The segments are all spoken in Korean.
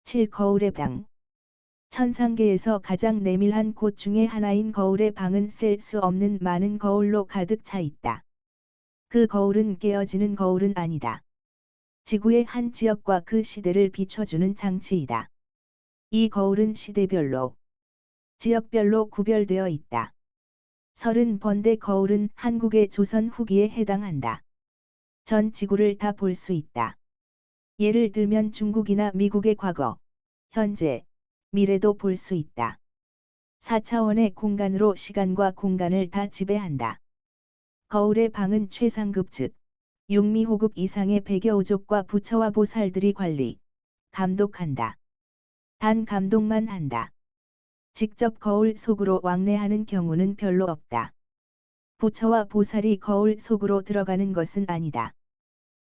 7. 거울의 방. 천상계에서 가장 내밀한 곳 중에 하나인 거울의 방은 셀 수 없는 많은 거울로 가득 차 있다. 그 거울은 깨어지는 거울은 아니다. 지구의 한 지역과 그 시대를 비춰주는 장치이다. 이 거울은 시대별로, 지역별로 구별되어 있다. 30번대 거울은 한국의 조선 후기에 해당한다. 전 지구를 다 볼 수 있다. 예를 들면 중국이나 미국의 과거, 현재, 미래도 볼 수 있다. 4차원의 공간으로 시간과 공간을 다 지배한다. 거울의 방은 최상급 즉, 육미호급 이상의 백여오족과 부처와 보살들이 관리, 감독한다. 단 감독만 한다. 직접 거울 속으로 왕래하는 경우는 별로 없다. 부처와 보살이 거울 속으로 들어가는 것은 아니다.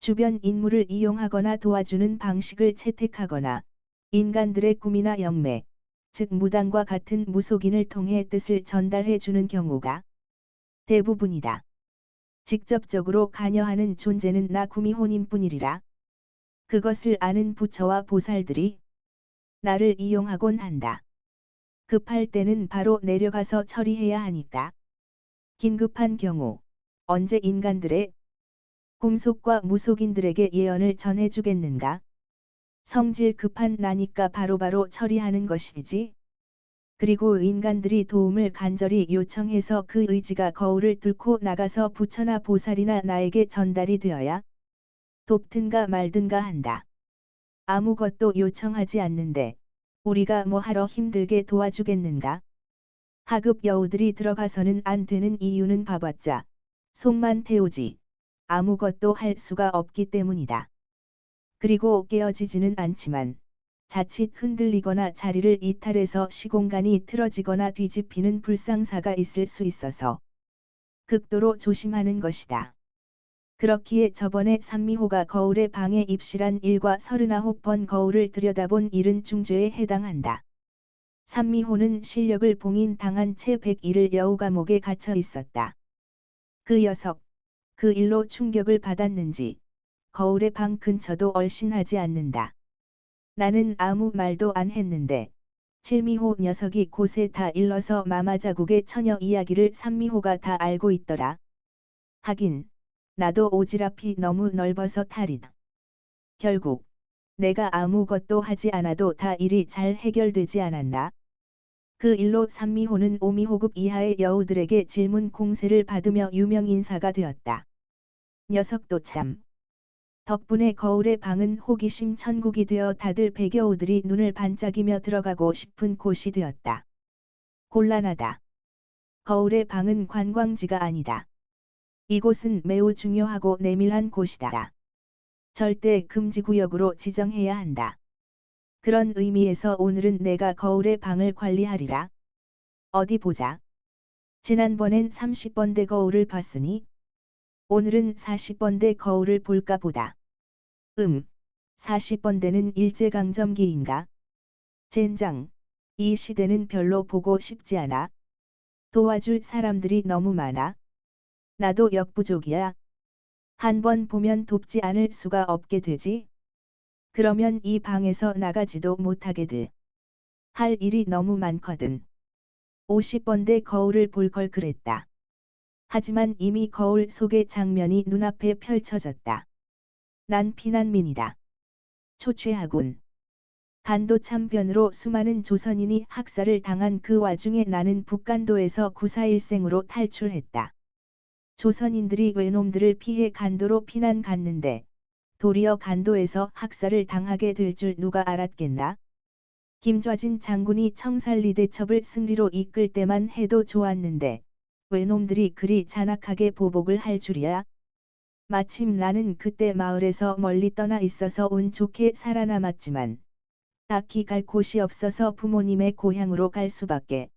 주변 인물을 이용하거나 도와주는 방식을 채택하거나 인간들의 꿈이나 영매, 즉 무당과 같은 무속인을 통해 뜻을 전달해 주는 경우가 대부분이다. 직접적으로 관여하는 존재는 나 구미호님뿐이리라. 그것을 아는 부처와 보살들이 나를 이용하곤 한다. 급할 때는 바로 내려가서 처리해야 하니까. 긴급한 경우, 언제 인간들의 꿈속과 무속인들에게 예언을 전해주겠는가? 성질 급한 나니까 바로바로 처리하는 것이지. 그리고 인간들이 도움을 간절히 요청해서 그 의지가 거울을 뚫고 나가서 부처나 보살이나 나에게 전달이 되어야 돕든가 말든가 한다. 아무것도 요청하지 않는데 우리가 뭐 하러 힘들게 도와주겠는가? 하급 여우들이 들어가서는 안 되는 이유는 봐봤자 속만 태우지 아무것도 할 수가 없기 때문이다. 그리고 깨어지지는 않지만 자칫 흔들리거나 자리를 이탈해서 시공간이 틀어지거나 뒤집히는 불상사가 있을 수 있어서 극도로 조심하는 것이다. 그렇기에 저번에 산미호가 거울의 방에 입실한 일과 39번 거울을 들여다본 일은 중죄에 해당한다. 산미호는 실력을 봉인당한 채 101일 여우 감옥에 갇혀 있었다. 그 녀석, 그 일로 충격을 받았는지 거울의 방 근처도 얼씬하지 않는다. 나는 아무 말도 안 했는데 칠미호 녀석이 곳에 다 일러서 마마자국의 처녀 이야기를 산미호가 다 알고 있더라. 하긴 나도 오지랖이 너무 넓어서 탈이다. 결국 내가 아무것도 하지 않아도 다 일이 잘 해결되지 않았나? 그 일로 산미호는 오미호급 이하의 여우들에게 질문 공세를 받으며 유명 인사가 되었다. 녀석도 참. 덕분에 거울의 방은 호기심 천국이 되어 다들 백여우들이 눈을 반짝이며 들어가고 싶은 곳이 되었다. 곤란하다. 거울의 방은 관광지가 아니다. 이곳은 매우 중요하고 내밀한 곳이다. 절대 금지구역으로 지정해야 한다. 그런 의미에서 오늘은 내가 거울의 방을 관리하리라. 어디 보자. 지난번엔 30번대 거울을 봤으니 오늘은 40번대 거울을 볼까 보다. 40번대는 일제강점기인가? 젠장, 이 시대는 별로 보고 싶지 않아. 도와줄 사람들이 너무 많아. 나도 역부족이야. 한 번 보면 돕지 않을 수가 없게 되지. 그러면 이 방에서 나가지도 못하게 돼. 할 일이 너무 많거든. 50번대 거울을 볼 걸 그랬다. 하지만 이미 거울 속의 장면이 눈앞에 펼쳐졌다. 난 피난민이다. 초췌하군. 간도참변으로 수많은 조선인이 학살을 당한 그 와중에 나는 북간도에서 구사일생으로 탈출했다. 조선인들이 외놈들을 피해 간도로 피난 갔는데 도리어 간도에서 학살을 당하게 될 줄 누가 알았겠나? 김좌진 장군이 청살리 대첩을 승리로 이끌 때만 해도 좋았는데 외놈들이 그리 잔악하게 보복을 할 줄이야? 마침 나는 그때 마을에서 멀리 떠나 있어서 운 좋게 살아남았지만 딱히 갈 곳이 없어서 부모님의 고향으로 갈 수밖에.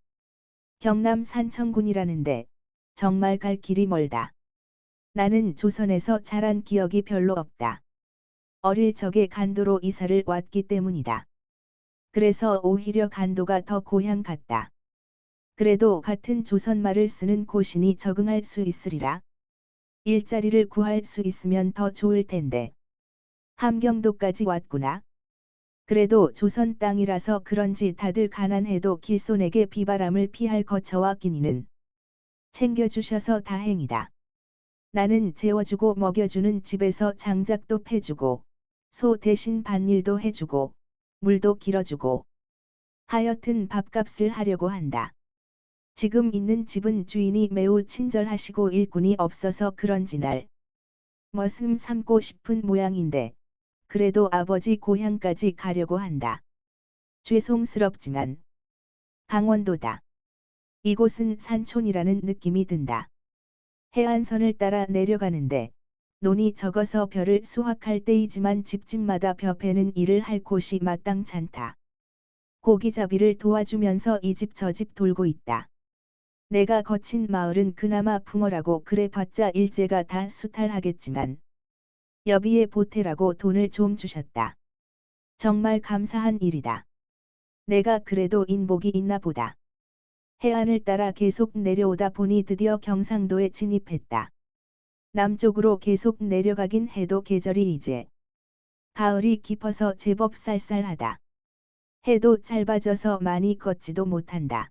경남 산청군이라는데 정말 갈 길이 멀다. 나는 조선에서 자란 기억이 별로 없다. 어릴 적에 간도로 이사를 왔기 때문이다. 그래서 오히려 간도가 더 고향 같다. 그래도 같은 조선말을 쓰는 고신이 적응할 수 있으리라. 일자리를 구할 수 있으면 더 좋을 텐데. 함경도까지 왔구나. 그래도 조선 땅이라서 그런지 다들 가난해도 길손에게 비바람을 피할 거처와 끼니는 챙겨주셔서 다행이다. 나는 재워주고 먹여주는 집에서 장작도 패주고 소 대신 밭일도 해주고 물도 길어주고 하여튼 밥값을 하려고 한다. 지금 있는 집은 주인이 매우 친절하시고 일꾼이 없어서 그런지 날 머슴 삼고 싶은 모양인데 그래도 아버지 고향까지 가려고 한다. 죄송스럽지만 강원도다. 이곳은 산촌이라는 느낌이 든다. 해안선을 따라 내려가는데 논이 적어서 벼를 수확할 때이지만 집집마다 벼 패는 일을 할 곳이 마땅찮다. 고기잡이를 도와주면서 이 집 저 집 돌고 있다. 내가 거친 마을은 그나마 풍어라고 그래봤자 일제가 다 수탈하겠지만 여비의 보태라고 돈을 좀 주셨다. 정말 감사한 일이다. 내가 그래도 인복이 있나 보다. 해안을 따라 계속 내려오다 보니 드디어 경상도에 진입했다. 남쪽으로 계속 내려가긴 해도 계절이 이제 가을이 깊어서 제법 쌀쌀하다. 해도 짧아져서 많이 걷지도 못한다.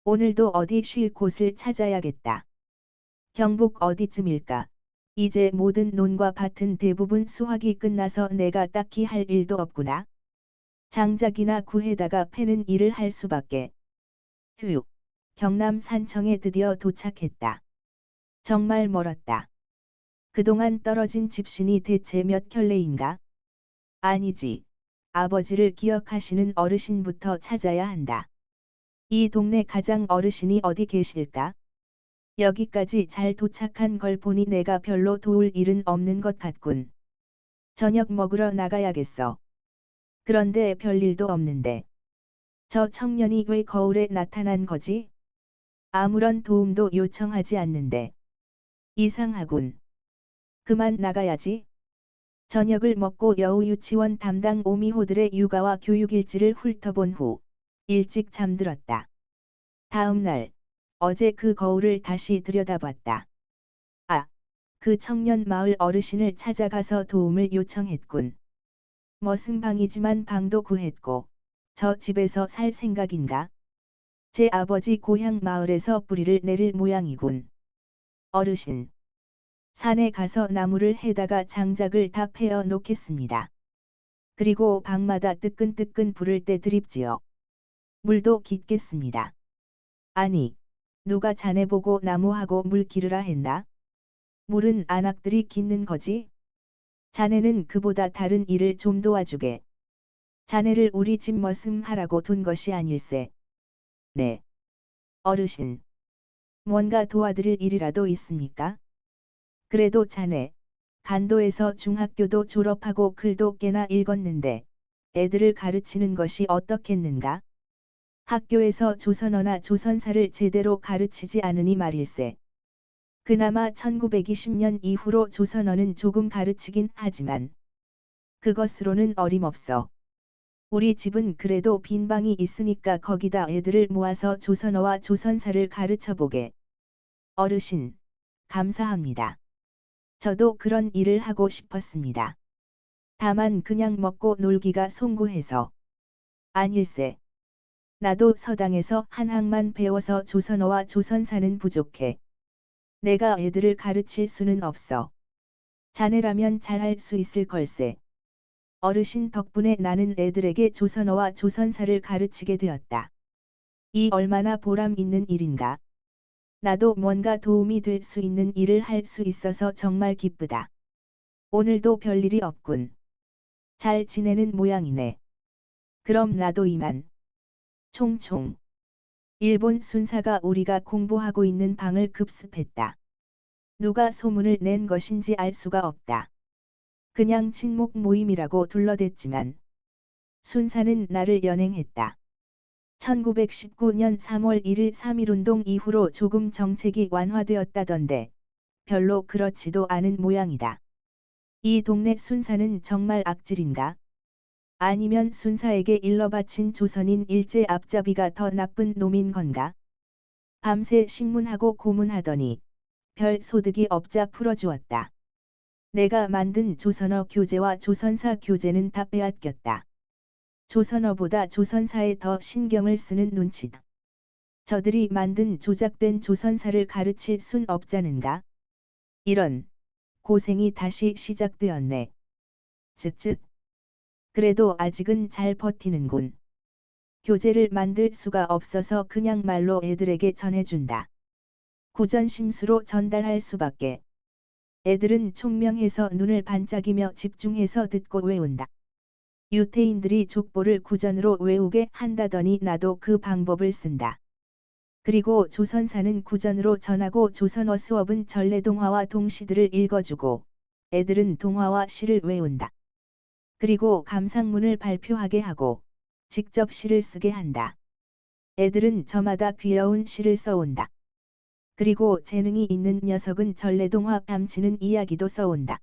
오늘도 어디 쉴 곳을 찾아야겠다. 경북 어디쯤일까? 이제 모든 논과 밭은 대부분 수확이 끝나서 내가 딱히 할 일도 없구나. 장작이나 구해다가 패는 일을 할 수밖에. 휴, 경남 산청에 드디어 도착했다. 정말 멀었다. 그동안 떨어진 집신이 대체 몇 켤레인가? 아니지. 아버지를 기억하시는 어르신부터 찾아야 한다. 이 동네 가장 어르신이 어디 계실까? 여기까지 잘 도착한 걸 보니 내가 별로 도울 일은 없는 것 같군. 저녁 먹으러 나가야겠어. 그런데 별일도 없는데. 저 청년이 왜 거울에 나타난 거지? 아무런 도움도 요청하지 않는데. 이상하군. 그만 나가야지. 저녁을 먹고 여우 유치원 담당 오미호들의 육아와 교육일지를 훑어본 후 일찍 잠들었다. 다음 날, 어제 그 거울을 다시 들여다봤다. 아, 그 청년 마을 어르신을 찾아가서 도움을 요청했군. 머슴방이지만 방도 구했고, 저 집에서 살 생각인가? 제 아버지 고향 마을에서 뿌리를 내릴 모양이군. 어르신. 산에 가서 나무를 해다가 장작을 다 패어 놓겠습니다. 그리고 방마다 뜨끈뜨끈 불을 때 드립지요. 물도 깃겠습니다. 아니, 누가 자네 보고 나무하고 물 기르라 했나? 물은 안악들이 깃는 거지? 자네는 그보다 다른 일을 좀 도와주게. 자네를 우리 집 머슴 하라고 둔 것이 아닐세. 네. 어르신. 뭔가 도와드릴 일이라도 있습니까? 그래도 자네, 간도에서 중학교도 졸업하고 글도 꽤나 읽었는데, 애들을 가르치는 것이 어떻겠는가? 학교에서 조선어나 조선사를 제대로 가르치지 않으니 말일세. 그나마 1920년 이후로 조선어는 조금 가르치긴 하지만 그것으로는 어림없어. 우리 집은 그래도 빈방이 있으니까 거기다 애들을 모아서 조선어와 조선사를 가르쳐보게. 어르신, 감사합니다. 저도 그런 일을 하고 싶었습니다. 다만 그냥 먹고 놀기가 송구해서. 아닐세. 나도 서당에서 한 학만 배워서 조선어와 조선사는 부족해. 내가 애들을 가르칠 수는 없어. 자네라면 잘할 수 있을 걸세. 어르신 덕분에 나는 애들에게 조선어와 조선사를 가르치게 되었다. 이 얼마나 보람 있는 일인가. 나도 뭔가 도움이 될 수 있는 일을 할 수 있어서 정말 기쁘다. 오늘도 별일이 없군. 잘 지내는 모양이네. 그럼 나도 이만. 총총. 일본 순사가 우리가 공부하고 있는 방을 급습했다. 누가 소문을 낸 것인지 알 수가 없다. 그냥 친목 모임이라고 둘러댔지만 순사는 나를 연행했다. 1919년 3월 1일 3.1운동 이후로 조금 정책이 완화되었다던데 별로 그렇지도 않은 모양이다. 이 동네 순사는 정말 악질인가? 아니면 순사에게 일러바친 조선인 일제 앞잡이가 더 나쁜 놈인 건가? 밤새 신문하고 고문하더니 별 소득이 없자 풀어주었다. 내가 만든 조선어 교재와 조선사 교재는 다 빼앗겼다. 조선어보다 조선사에 더 신경을 쓰는 눈치다. 저들이 만든 조작된 조선사를 가르칠 순 없자는가? 이런 고생이 다시 시작되었네. 쯧쯧. 그래도 아직은 잘 버티는군. 교재를 만들 수가 없어서 그냥 말로 애들에게 전해준다. 구전심수로 전달할 수밖에. 애들은 총명해서 눈을 반짝이며 집중해서 듣고 외운다. 유태인들이 족보를 구전으로 외우게 한다더니 나도 그 방법을 쓴다. 그리고 조선사는 구전으로 전하고 조선어 수업은 전래동화와 동시들을 읽어주고 애들은 동화와 시를 외운다. 그리고 감상문을 발표하게 하고 직접 시를 쓰게 한다. 애들은 저마다 귀여운 시를 써온다. 그리고 재능이 있는 녀석은 전래동화 감치는 이야기도 써온다.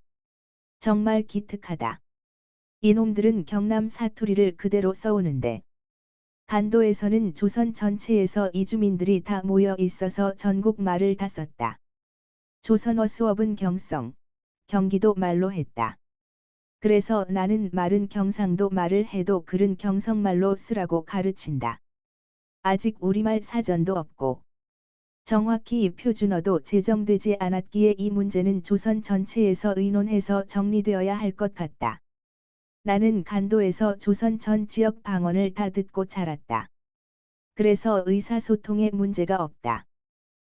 정말 기특하다. 이놈들은 경남 사투리를 그대로 써오는데 간도에서는 조선 전체에서 이주민들이 다 모여 있어서 전국 말을 다 썼다. 조선어 수업은 경성, 경기도 말로 했다. 그래서 나는 말은 경상도 말을 해도 글은 경성말로 쓰라고 가르친다. 아직 우리말 사전도 없고 정확히 표준어도 제정되지 않았기에 이 문제는 조선 전체에서 의논해서 정리되어야 할 것 같다. 나는 간도에서 조선 전 지역 방언을 다 듣고 자랐다. 그래서 의사소통에 문제가 없다.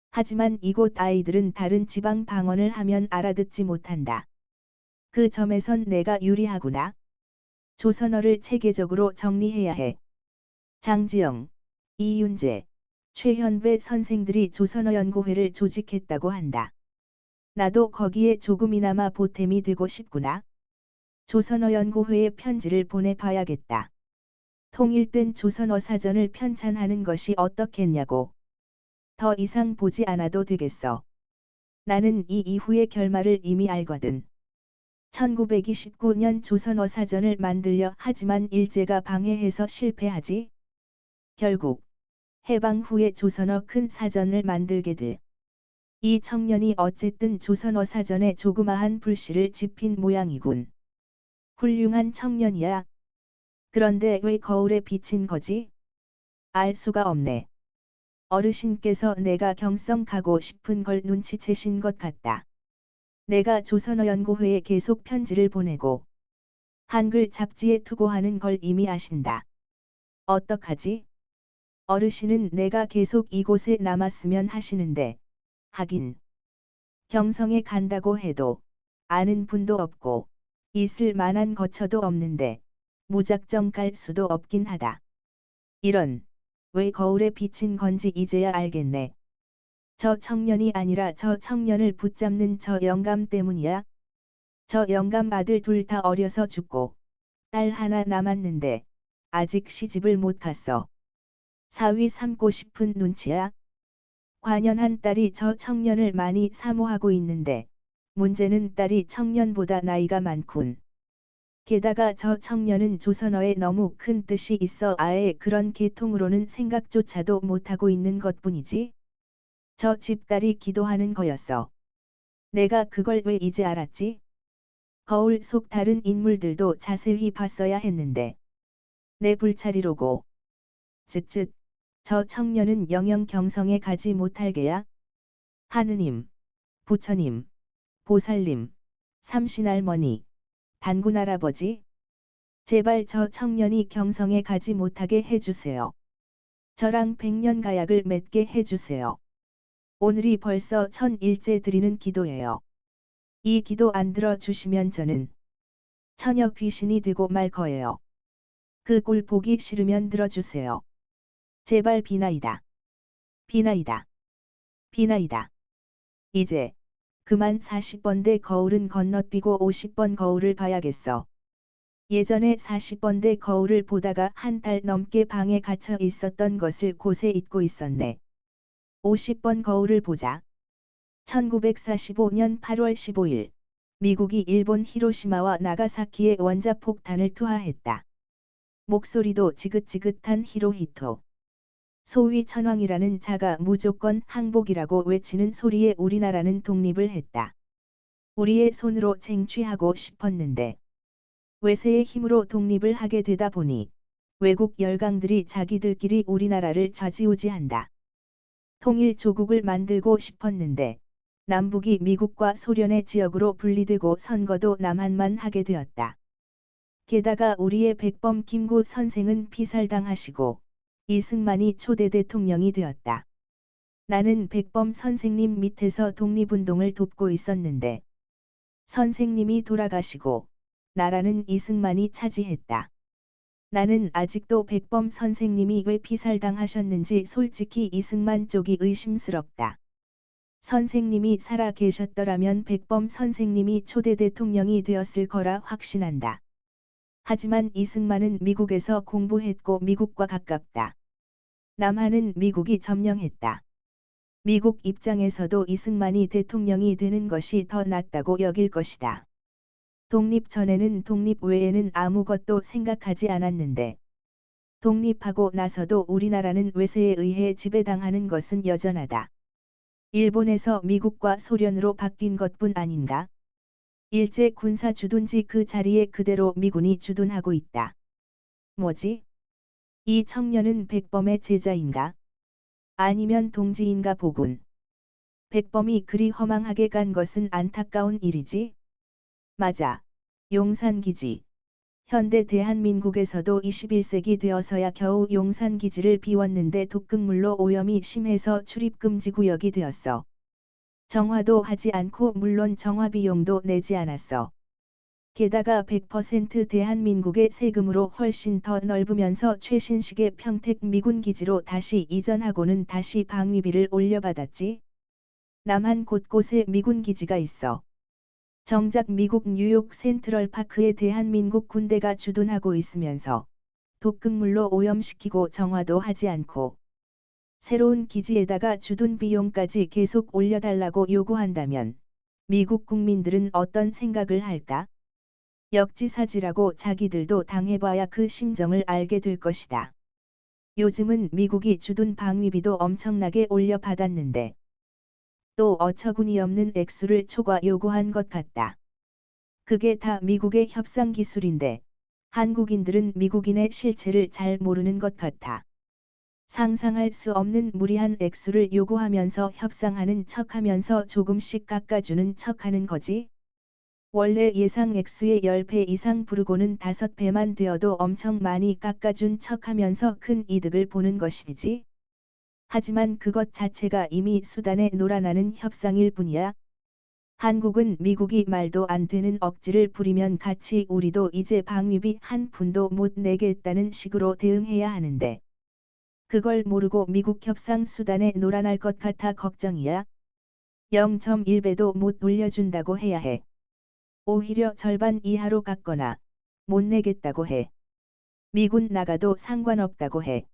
하지만 이곳 아이들은 다른 지방 방언을 하면 알아듣지 못한다. 그 점에선 내가 유리하구나. 조선어를 체계적으로 정리해야 해. 장지영, 이윤재, 최현배 선생들이 조선어연구회를 조직했다고 한다. 나도 거기에 조금이나마 보탬이 되고 싶구나. 조선어연구회에 편지를 보내봐야겠다. 통일된 조선어 사전을 편찬하는 것이 어떻겠냐고. 더 이상 보지 않아도 되겠어. 나는 이 이후의 결말을 이미 알거든. 1929년 조선어 사전을 만들려 하지만 일제가 방해해서 실패하지. 결국 해방 후에 조선어 큰 사전을 만들게 돼. 이 청년이 어쨌든 조선어 사전에 조그마한 불씨를 지핀 모양이군. 훌륭한 청년이야. 그런데 왜 거울에 비친 거지? 알 수가 없네. 어르신께서 내가 경성 가고 싶은 걸 눈치채신 것 같다. 내가 조선어연구회에 계속 편지를 보내고 한글 잡지에 투고하는 걸 이미 아신다. 어떡하지? 어르신은 내가 계속 이곳에 남았으면 하시는데 하긴 경성에 간다고 해도 아는 분도 없고 있을 만한 거처도 없는데 무작정 갈 수도 없긴 하다. 이런, 왜 거울에 비친 건지 이제야 알겠네. 저 청년이 아니라 저 청년을 붙잡는 저 영감 때문이야. 저 영감 아들 둘 다 어려서 죽고 딸 하나 남았는데 아직 시집을 못 갔어. 사위 삼고 싶은 눈치야. 관연한 딸이 저 청년을 많이 사모하고 있는데 문제는 딸이 청년보다 나이가 많군. 게다가 저 청년은 조선어에 너무 큰 뜻이 있어 아예 그런 계통으로는 생각조차도 못하고 있는 것뿐이지. 저 집딸이 기도하는 거였어. 내가 그걸 왜 이제 알았지? 거울 속 다른 인물들도 자세히 봤어야 했는데. 내 불찰이로고. 쯧쯧. 저 청년은 영영 경성에 가지 못할 게야. 하느님, 부처님, 보살님, 삼신할머니, 단군할아버지. 제발 저 청년이 경성에 가지 못하게 해주세요. 저랑 100년 가약을 맺게 해주세요. 오늘이 벌써 1000일째 드리는 기도예요. 이 기도 안 들어주시면 저는 처녀 귀신이 되고 말 거예요. 그 꼴 보기 싫으면 들어주세요. 제발 비나이다. 비나이다. 비나이다. 이제 그만 40번대 거울은 건너뛰고 50번 거울을 봐야겠어. 예전에 40번대 거울을 보다가 한 달 넘게 방에 갇혀 있었던 것을 곳에 잊고 있었네. 50번 거울을 보자. 1945년 8월 15일, 미국이 일본 히로시마와 나가사키에 원자폭탄을 투하했다. 목소리도 지긋지긋한 히로히토. 소위 천황이라는 자가 무조건 항복이라고 외치는 소리에 우리나라는 독립을 했다. 우리의 손으로 쟁취하고 싶었는데 외세의 힘으로 독립을 하게 되다 보니 외국 열강들이 자기들끼리 우리나라를 좌지우지한다. 통일조국을 만들고 싶었는데 남북이 미국과 소련의 지역으로 분리되고 선거도 남한만 하게 되었다. 게다가 우리의 백범 김구 선생은 피살당하시고 이승만이 초대 대통령이 되었다. 나는 백범 선생님 밑에서 독립운동을 돕고 있었는데 선생님이 돌아가시고 나라는 이승만이 차지했다. 나는 아직도 백범 선생님이 왜 피살당하셨는지 솔직히 이승만 쪽이 의심스럽다. 선생님이 살아 계셨더라면 백범 선생님이 초대 대통령이 되었을 거라 확신한다. 하지만 이승만은 미국에서 공부했고 미국과 가깝다. 남한은 미국이 점령했다. 미국 입장에서도 이승만이 대통령이 되는 것이 더 낫다고 여길 것이다. 독립 전에는 독립 외에는 아무것도 생각하지 않았는데 독립하고 나서도 우리나라는 외세에 의해 지배당하는 것은 여전하다. 일본에서 미국과 소련으로 바뀐 것뿐 아닌가? 일제 군사 주둔지 그 자리에 그대로 미군이 주둔하고 있다. 뭐지? 이 청년은 백범의 제자인가? 아니면 동지인가 보군. 백범이 그리 허망하게 간 것은 안타까운 일이지? 맞아. 용산기지. 현대 대한민국에서도 21세기 되어서야 겨우 용산기지를 비웠는데 독극물로 오염이 심해서 출입금지구역이 되었어. 정화도 하지 않고 물론 정화 비용도 내지 않았어. 게다가 100% 대한민국의 세금으로 훨씬 더 넓으면서 최신식의 평택 미군기지로 다시 이전하고는 다시 방위비를 올려받았지. 남한 곳곳에 미군기지가 있어. 정작 미국 뉴욕 센트럴파크에 대한민국 군대가 주둔하고 있으면서 독극물로 오염시키고 정화도 하지 않고 새로운 기지에다가 주둔 비용까지 계속 올려달라고 요구한다면 미국 국민들은 어떤 생각을 할까? 역지사지라고 자기들도 당해봐야 그 심정을 알게 될 것이다. 요즘은 미국이 주둔 방위비도 엄청나게 올려받았는데 또 어처구니없는 액수를 초과 요구한 것 같다. 그게 다 미국의 협상 기술인데 한국인들은 미국인의 실체를 잘 모르는 것 같아. 상상할 수 없는 무리한 액수를 요구하면서 협상하는 척하면서 조금씩 깎아주는 척하는 거지. 원래 예상 액수의 10배 이상 부르고는 5배만 되어도 엄청 많이 깎아준 척하면서 큰 이득을 보는 것이지. 하지만 그것 자체가 이미 수단에 놀아나는 협상일 뿐이야. 한국은 미국이 말도 안 되는 억지를 부리면 같이 우리도 이제 방위비 한 푼도 못 내겠다는 식으로 대응해야 하는데 그걸 모르고 미국 협상 수단에 놀아날 것 같아 걱정이야. 0.1배도 못 올려준다고 해야 해. 오히려 절반 이하로 깎거나 못 내겠다고 해. 미군 나가도 상관없다고 해.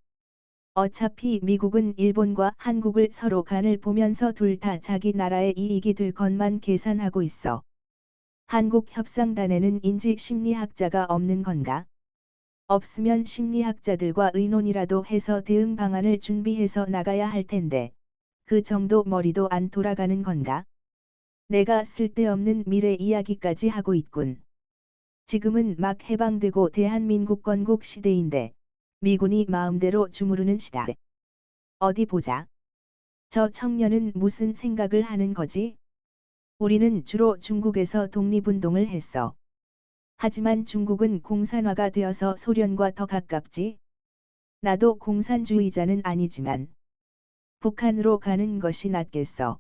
어차피 미국은 일본과 한국을 서로 간을 보면서 둘 다 자기 나라의 이익이 될 것만 계산하고 있어. 한국 협상단에는 인지 심리학자가 없는 건가? 없으면 심리학자들과 의논이라도 해서 대응 방안을 준비해서 나가야 할 텐데 그 정도 머리도 안 돌아가는 건가? 내가 쓸데없는 미래 이야기까지 하고 있군. 지금은 막 해방되고 대한민국 건국 시대인데 미군이 마음대로 주무르는 시대. 어디 보자. 저 청년은 무슨 생각을 하는 거지? 우리는 주로 중국에서 독립운동을 했어. 하지만 중국은 공산화가 되어서 소련과 더 가깝지. 나도 공산주의자는 아니지만 북한으로 가는 것이 낫겠어.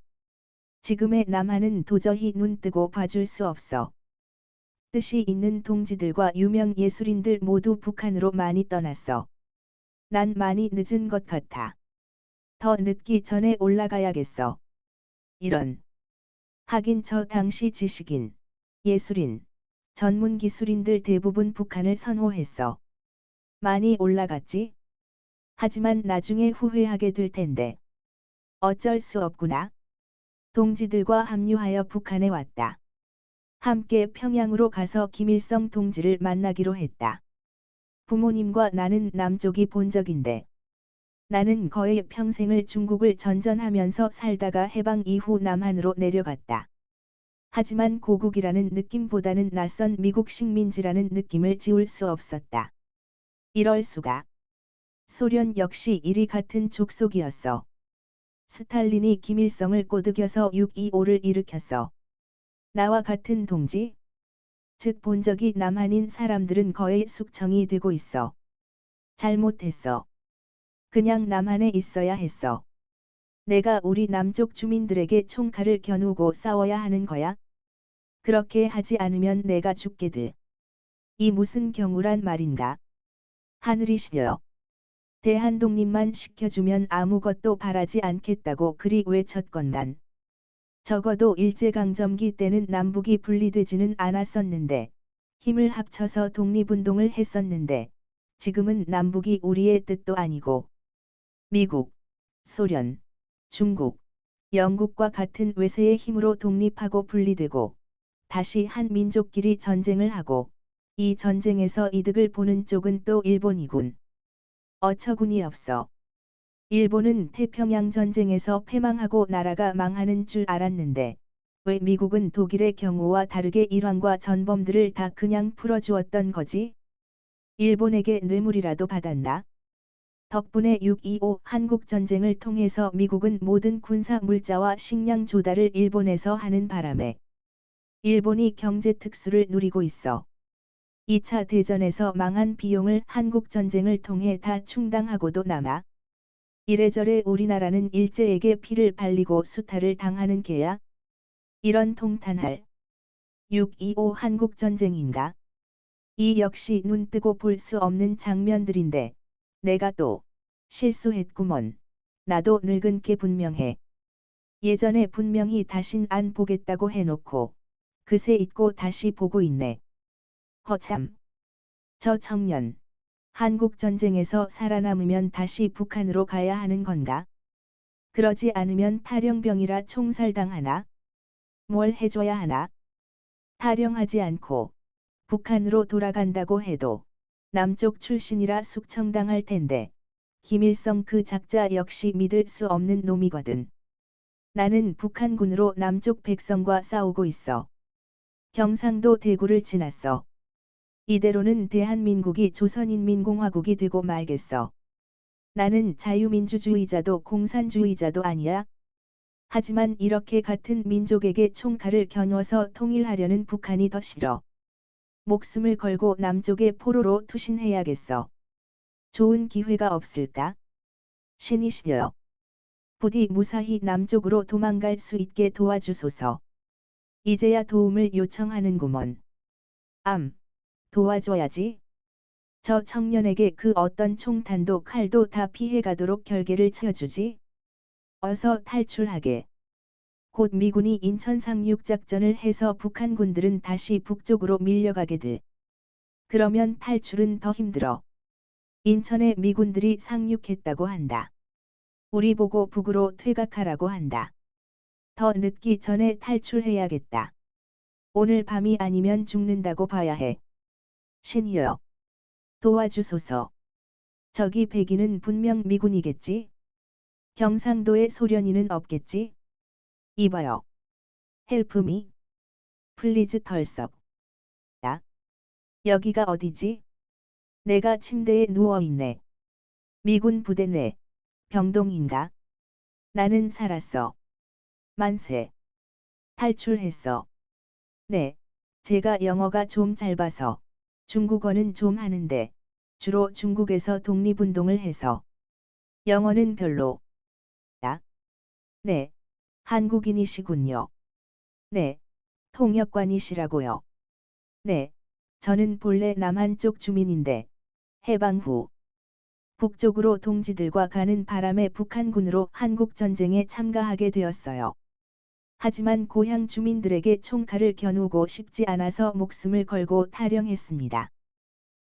지금의 남한은 도저히 눈 뜨고 봐줄 수 없어. 뜻이 있는 동지들과 유명 예술인들 모두 북한으로 많이 떠났어. 난 많이 늦은 것 같아. 더 늦기 전에 올라가야겠어. 이런. 하긴 저 당시 지식인, 예술인, 전문 기술인들 대부분 북한을 선호했어. 많이 올라갔지? 하지만 나중에 후회하게 될 텐데. 어쩔 수 없구나. 동지들과 합류하여 북한에 왔다. 함께 평양으로 가서 김일성 동지를 만나기로 했다. 부모님과 나는 남쪽이 본적인데 나는 거의 평생을 중국을 전전하면서 살다가 해방 이후 남한으로 내려갔다. 하지만 고국이라는 느낌보다는 낯선 미국 식민지라는 느낌을 지울 수 없었다. 이럴 수가. 소련 역시 이리 같은 족속이었어. 스탈린이 김일성을 꼬드겨서 6.25를 일으켰어. 나와 같은 동지? 즉 본적이 남한인 사람들은 거의 숙청이 되고 있어. 잘못했어. 그냥 남한에 있어야 했어. 내가 우리 남쪽 주민들에게 총칼을 겨누고 싸워야 하는 거야? 그렇게 하지 않으면 내가 죽게 돼. 이 무슨 경우란 말인가? 하늘이시여. 대한독립만 시켜주면 아무것도 바라지 않겠다고 그리 외쳤건만. 적어도 일제강점기 때는 남북이 분리되지는 않았었는데, 힘을 합쳐서 독립운동을 했었는데, 지금은 남북이 우리의 뜻도 아니고, 미국, 소련, 중국, 영국과 같은 외세의 힘으로 독립하고 분리되고, 다시 한 민족끼리 전쟁을 하고, 이 전쟁에서 이득을 보는 쪽은 또 일본이군. 어처구니 없어. 일본은 태평양 전쟁에서 패망하고 나라가 망하는 줄 알았는데, 왜 미국은 독일의 경우와 다르게 일왕과 전범들을 다 그냥 풀어주었던 거지? 일본에게 뇌물이라도 받았나? 덕분에 6.25 한국전쟁을 통해서 미국은 모든 군사 물자와 식량 조달을 일본에서 하는 바람에 일본이 경제 특수를 누리고 있어. 2차 대전에서 망한 비용을 한국전쟁을 통해 다 충당하고도 남아. 이래저래 우리나라는 일제에게 피를 발리고 수탈을 당하는 게야. 이런 통탄할 6.25 한국전쟁인가? 이 역시 눈뜨고 볼 수 없는 장면들인데 내가 또 실수했구먼. 나도 늙은 게 분명해. 예전에 분명히 다신 안 보겠다고 해놓고 그새 잊고 다시 보고 있네. 허참. 저 청년. 한국전쟁에서 살아남으면 다시 북한으로 가야 하는 건가? 그러지 않으면 탈영병이라 총살당하나? 뭘 해줘야 하나? 탈영하지 않고 북한으로 돌아간다고 해도 남쪽 출신이라 숙청당할 텐데 김일성 그 작자 역시 믿을 수 없는 놈이거든. 나는 북한군으로 남쪽 백성과 싸우고 있어. 경상도 대구를 지났어. 이대로는 대한민국이 조선인민공화국이 되고 말겠어. 나는 자유민주주의자도 공산주의자도 아니야. 하지만 이렇게 같은 민족에게 총칼을 겨누어서 통일하려는 북한이 더 싫어. 목숨을 걸고 남쪽의 포로로 투신해야겠어. 좋은 기회가 없을까? 신이시여. 부디 무사히 남쪽으로 도망갈 수 있게 도와주소서. 이제야 도움을 요청하는구먼. 도와줘야지. 저 청년에게 그 어떤 총탄도 칼도 다 피해가도록 결계를 쳐주지. 어서 탈출하게. 곧 미군이 인천 상륙작전을 해서 북한 군들은 다시 북쪽으로 밀려가게 돼. 그러면 탈출은 더 힘들어. 인천에 미군들이 상륙했다고 한다. 우리 보고 북으로 퇴각하라고 한다. 더 늦기 전에 탈출해야겠다. 오늘 밤이 아니면 죽는다고 봐야 해. 신이여. 도와주소서. 저기 백인은 분명 미군이겠지? 경상도에 소련인은 없겠지? 이봐요. 헬프미. 플리즈 털썩. 야. 여기가 어디지? 내가 침대에 누워있네. 미군 부대 내. 병동인가? 나는 살았어. 만세. 탈출했어. 네. 제가 영어가 좀 짧아서. 중국어는 좀 하는데. 주로 중국에서 독립운동을 해서. 영어는 별로. 야. 네. 한국인이시군요. 네. 통역관이시라고요. 네. 저는 본래 남한 쪽 주민인데. 해방 후. 북쪽으로 동지들과 가는 바람에 북한군으로 한국전쟁에 참가하게 되었어요. 하지만 고향 주민들에게 총칼을 겨누고 싶지 않아서 목숨을 걸고 탈영했습니다.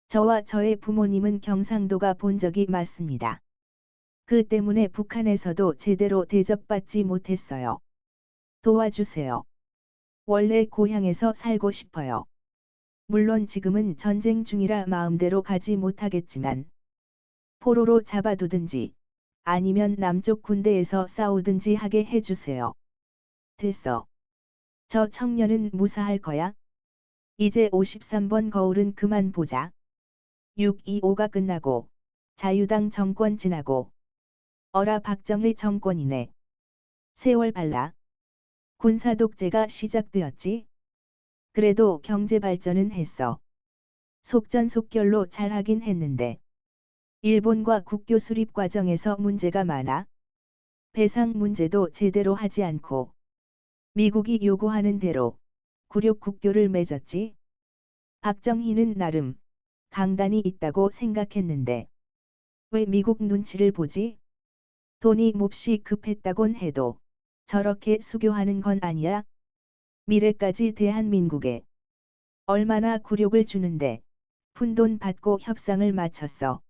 저와 저의 부모님은 경상도가 본적이 맞습니다. 그 때문에 북한에서도 제대로 대접받지 못했어요. 도와주세요. 원래 고향에서 살고 싶어요. 물론 지금은 전쟁 중이라 마음대로 가지 못하겠지만 포로로 잡아두든지 아니면 남쪽 군대에서 싸우든지 하게 해주세요. 됐어. 저 청년은 무사할 거야? 이제 53번 거울은 그만 보자. 6.25가 끝나고 자유당 정권 지나고 어라 박정희 정권이네. 세월 발라. 군사 독재가 시작되었지. 그래도 경제 발전은 했어. 속전속결로 잘하긴 했는데. 일본과 국교 수립 과정에서 문제가 많아. 배상 문제도 제대로 하지 않고. 미국이 요구하는 대로 굴욕 국교를 맺었지. 박정희는 나름 강단이 있다고 생각했는데. 왜 미국 눈치를 보지? 돈이 몹시 급했다곤 해도 저렇게 수교하는 건 아니야? 미래까지 대한민국에 얼마나 굴욕을 주는데 푼돈 받고 협상을 마쳤어.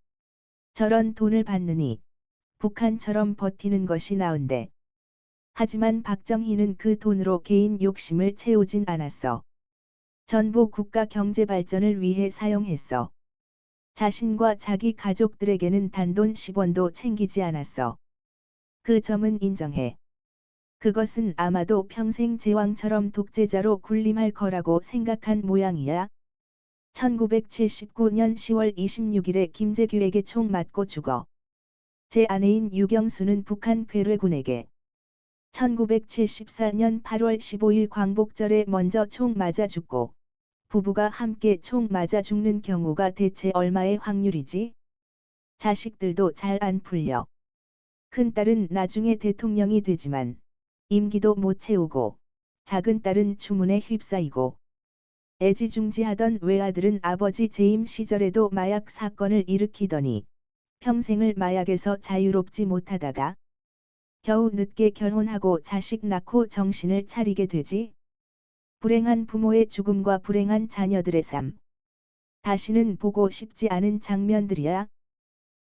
저런 돈을 받느니 북한처럼 버티는 것이 나은데. 하지만 박정희는 그 돈으로 개인 욕심을 채우진 않았어. 전부 국가 경제 발전을 위해 사용했어. 자신과 자기 가족들에게는 단돈 10원도 챙기지 않았어. 그 점은 인정해. 그것은 아마도 평생 제왕처럼 독재자로 군림할 거라고 생각한 모양이야. 1979년 10월 26일에 김재규에게 총 맞고 죽어. 제 아내인 유경수는 북한 괴뢰군에게 1974년 8월 15일 광복절에 먼저 총 맞아 죽고 부부가 함께 총 맞아 죽는 경우가 대체 얼마의 확률이지? 자식들도 잘 안 풀려. 큰딸은 나중에 대통령이 되지만 임기도 못 채우고 작은 딸은 추문에 휩싸이고 애지중지하던 외아들은 아버지 재임 시절에도 마약 사건을 일으키더니 평생을 마약에서 자유롭지 못하다가 겨우 늦게 결혼하고 자식 낳고 정신을 차리게 되지. 불행한 부모의 죽음과 불행한 자녀들의 삶. 다시는 보고 싶지 않은 장면들이야.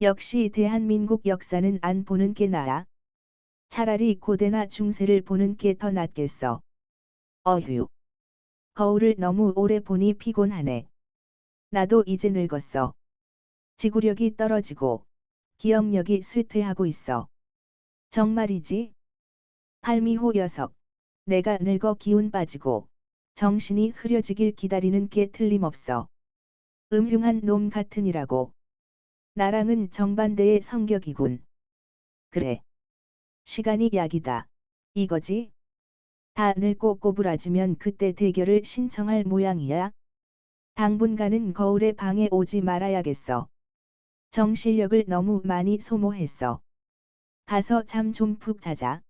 역시 대한민국 역사는 안 보는 게 나아. 차라리 고대나 중세를 보는 게 더 낫겠어. 어휴. 거울을 너무 오래 보니 피곤하네. 나도 이제 늙었어. 지구력이 떨어지고 기억력이 쇠퇴하고 있어. 정말이지? 팔미호 녀석. 내가 늙어 기운 빠지고 정신이 흐려지길 기다리는 게 틀림없어. 음흉한 놈 같으니라고. 나랑은 정반대의 성격이군. 그래. 시간이 약이다. 이거지? 다 늙고 꼬부라지면 그때 대결을 신청할 모양이야. 당분간은 거울의 방에 오지 말아야겠어. 정신력을 너무 많이 소모했어. 가서 잠 좀 푹 자자.